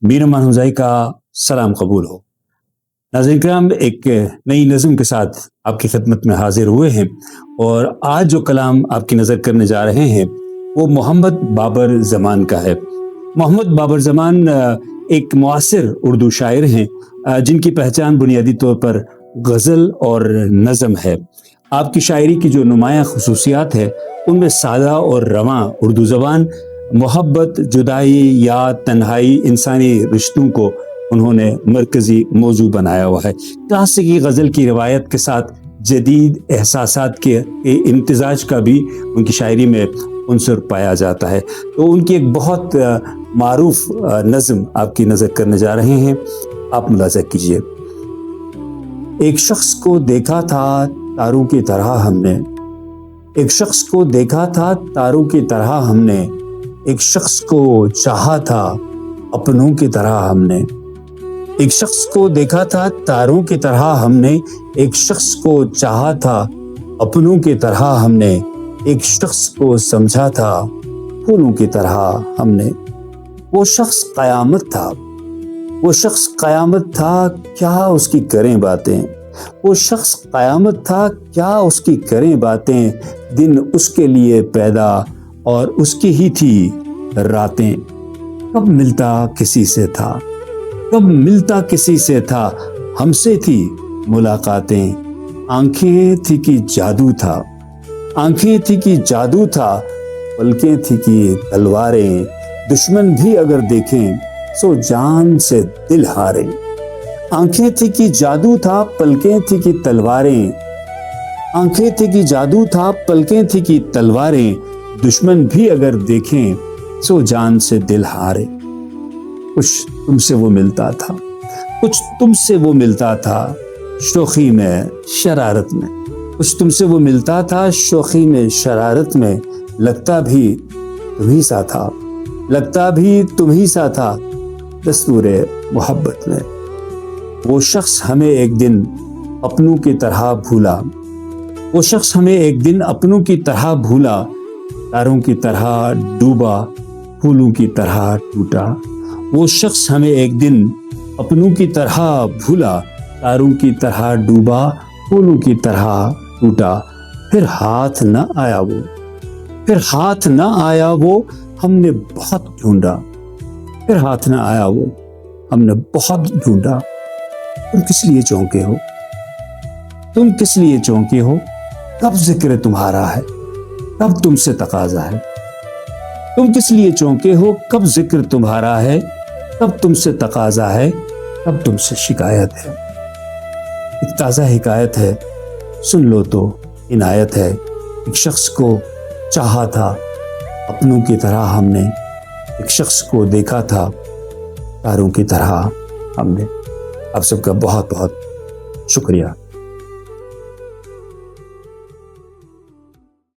मीर अमान हुज़ैफ़ी का सलाम कबूल हो। नाज़रीन किराम, एक नई नज़्म के साथ आपकी खिदमत में हाजिर हुए हैं और आज जो कलाम आपकी नज़र करने जा रहे हैं वो मोहम्मद बाबर ज़मान का है। मोहम्मद बाबर ज़मान एक मुआसिर उर्दू शायर हैं जिनकी पहचान बुनियादी तौर पर गज़ल और नज़म है। आपकी शायरी की जो नुमायाँ ख़ुसूसियात है उनमें सादा और रवां उर्दू ज़बान, मोहब्बत, जुदाई, याद, तन्हाई, इंसानी रिश्तों को उन्होंने मरकज़ी मौजू बनाया हुआ है। क्लासिकी गज़ल की रिवायत के साथ जदीद एहसासात के इम्तिजाज का भी उनकी शायरी में उनसर पाया जाता है। तो उनकी एक बहुत मारूफ नज़्म आपकी नज़र करने जा रहे हैं, आप मुलाज़ा कीजिए। एक शख्स को देखा था तारों की तरह हमने, एक शख्स को देखा था तारों की तरह हमने, एक शख्स को चाहा था अपनों की तरह हमने, एक शख्स को देखा था तारों की तरह हमने, एक शख्स को चाहा था अपनों की तरह हमने, एक शख्स को समझा था फूलों की तरह हमने। वो शख्स क़यामत था, वो शख्स क़यामत था, क्या उसकी करें बातें, वो शख्स क़यामत था, क्या उसकी करें बातें, दिन उसके लिए पैदा और उसकी ही थी रातें। कब मिलता किसी से था, कब मिलता किसी से था, हमसे थी मुलाकातें, आंखें थी कि जादू था, आंखें थी कि जादू था, पलकें थी कि तलवारें, दुश्मन भी अगर देखें सो जान से दिल हारे। आंखें थी कि जादू था, पलकें थी कि तलवारें, आंखें थी कि जादू था, पलकें थी कि तलवारें, दुश्मन भी अगर देखें सो जान से दिल हारे। कुछ तुमसे वो मिलता था, कुछ तुमसे वो मिलता था, शोखी में शरारत में, कुछ तुमसे वो मिलता था, शोखी में शरारत में, लगता भी तुम्ही सा था, लगता भी तुम्ही सा था, दस्तूरे मोहब्बत में। वो शख्स हमें एक दिन अपनों की तरह भूला, वो शख्स हमें एक दिन अपनों की तरह भूला, तारों की तरह डूबा, फूलों की तरह टूटा। वो शख्स हमें एक दिन अपनों की तरह भूला, तारों की तरह डूबा, फूलों की तरह टूटा। फिर हाथ न आया वो, फिर हाथ न आया वो, हमने बहुत ढूंढा, फिर हाथ न आया वो, हमने बहुत ढूंढा। तुम किस लिए चौंके हो, तुम किस लिए चौंके हो, कब जिक्र तुम्हारा है, कब तुमसे तकाजा है। तुम किस लिए चौंके हो, कब जिक्र तुम्हारा है, कब तुमसे तकाजा है, कब तुमसे शिकायत है। एक ताज़ा हिकायत है, सुन लो तो इनायत है। एक शख्स को चाहा था अपनों की तरह हमने, एक शख्स को देखा था तारों की तरह हमने। आप सबका बहुत बहुत शुक्रिया।